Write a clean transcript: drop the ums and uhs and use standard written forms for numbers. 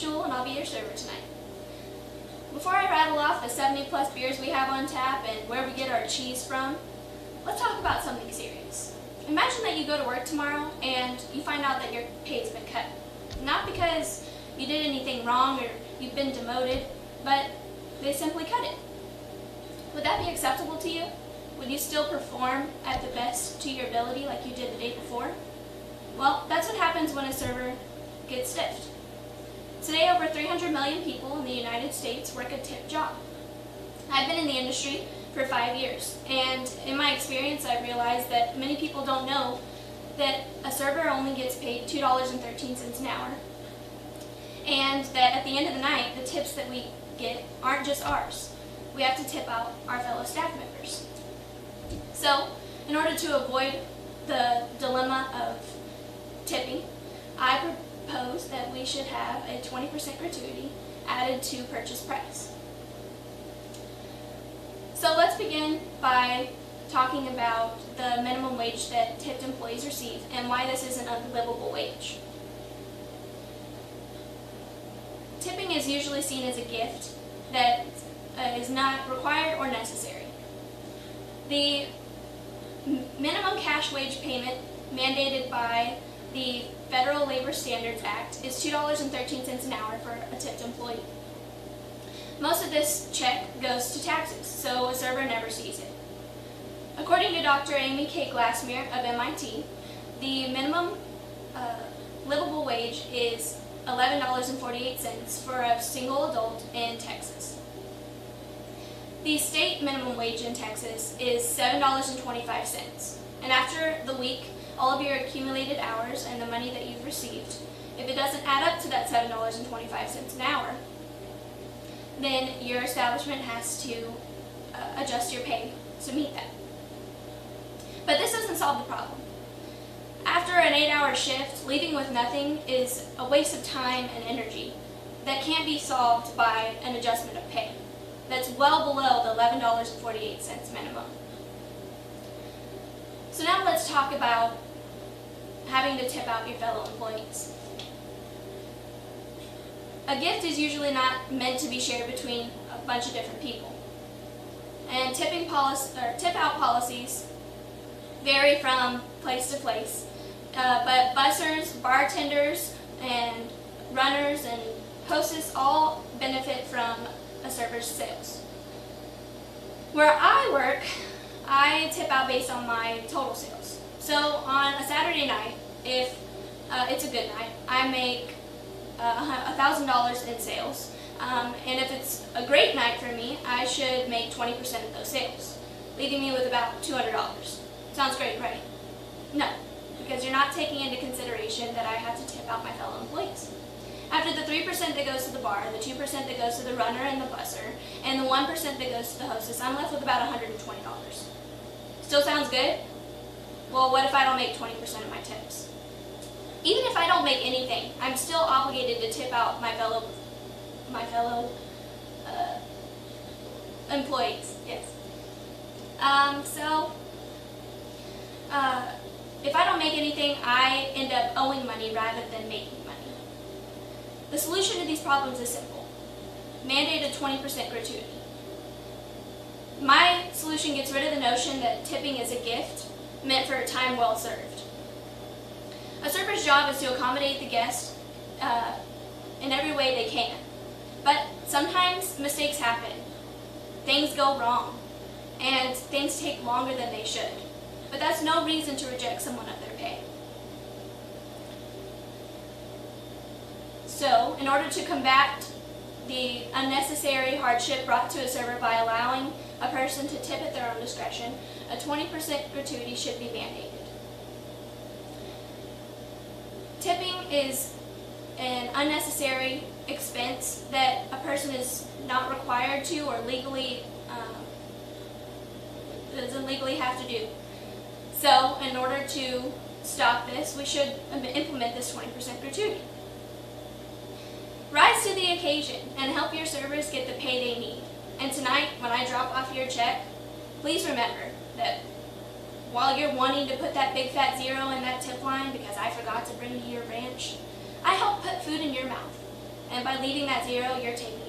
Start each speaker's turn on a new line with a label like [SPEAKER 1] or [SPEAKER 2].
[SPEAKER 1] Jewel, and I'll be your server tonight. Before I rattle off the 70+ beers we have on tap and where we get our cheese from, let's talk about something serious. Imagine that you go to work tomorrow and you find out that your pay's been cut. Not because you did anything wrong or you've been demoted, but they simply cut it. Would that be acceptable to you? Would you still perform at the best to your ability like you did the day before? Well, that's what happens when a server gets stiffed. Today, over 300 million people in the United States work a tip job. I've been in the industry for 5 years, and in my experience, I've realized that many people don't know that a server only gets paid $2.13 an hour, and that at the end of the night, the tips that we get aren't just ours. We have to tip out our fellow staff members. So, in order to avoid the dilemma of tipping, I propose that we should have a 20% gratuity added to purchase price. So let's begin by talking about the minimum wage that tipped employees receive and why this is an unlivable wage. Tipping is usually seen as a gift that is not required or necessary. The minimum cash wage payment mandated by the Federal Labor Standards Act is $2.13 an hour for a tipped employee. Most of this check goes to taxes, so a server never sees it. According to Dr. Amy K. Glassmere of MIT, the minimum livable wage is $11.48 for a single adult in Texas. The state minimum wage in Texas is $7.25, and after the week, all of your accumulated hours and the money that you've received, if it doesn't add up to that $7.25 an hour, then your establishment has to adjust your pay to meet that. But this doesn't solve the problem. After an 8-hour shift, leaving with nothing is a waste of time and energy that can't be solved by an adjustment of pay. That's well below the $11.48 minimum. So now let's talk about having to tip out your fellow employees. A gift is usually not meant to be shared between a bunch of different people. And tip-out policies vary from place to place, but bussers, bartenders, and runners and hostess all benefit from a server's sales. Where I work, I tip out based on my total sales. So on a Saturday night, if it's a good night, I make $1,000 in sales. And if it's a great night for me, I should make 20% of those sales, leaving me with about $200. Sounds great, right? No, because you're not taking into consideration that I have to tip out my fellow employees. After the 3% that goes to the bar, the 2% that goes to the runner and the busser, and the 1% that goes to the hostess, I'm left with about $120. Still sounds good? Well, what if I don't make 20% of my tips? Even if I don't make anything, I'm still obligated to tip out my fellow employees. Yes. If I don't make anything, I end up owing money rather than making money. The solution to these problems is simple. Mandate a 20% gratuity. My solution gets rid of the notion that tipping is a gift meant for time well served. A server's job is to accommodate the guest in every way they can. But sometimes mistakes happen. Things go wrong. And things take longer than they should. But that's no reason to reject someone of their pay. So, in order to combat the unnecessary hardship brought to a server by allowing a person to tip at their own discretion, a 20% gratuity should be mandated. Tipping is an unnecessary expense that a person is not required to or doesn't legally have to do. So, in order to stop this, we should implement this 20% gratuity. Rise to the occasion and help your servers get the pay they need. And tonight, when I drop off your check, please remember that while you're wanting to put that big fat zero in that tip line because I forgot to bring you your ranch, I helped put food in your mouth. and by leaving that zero, you're taking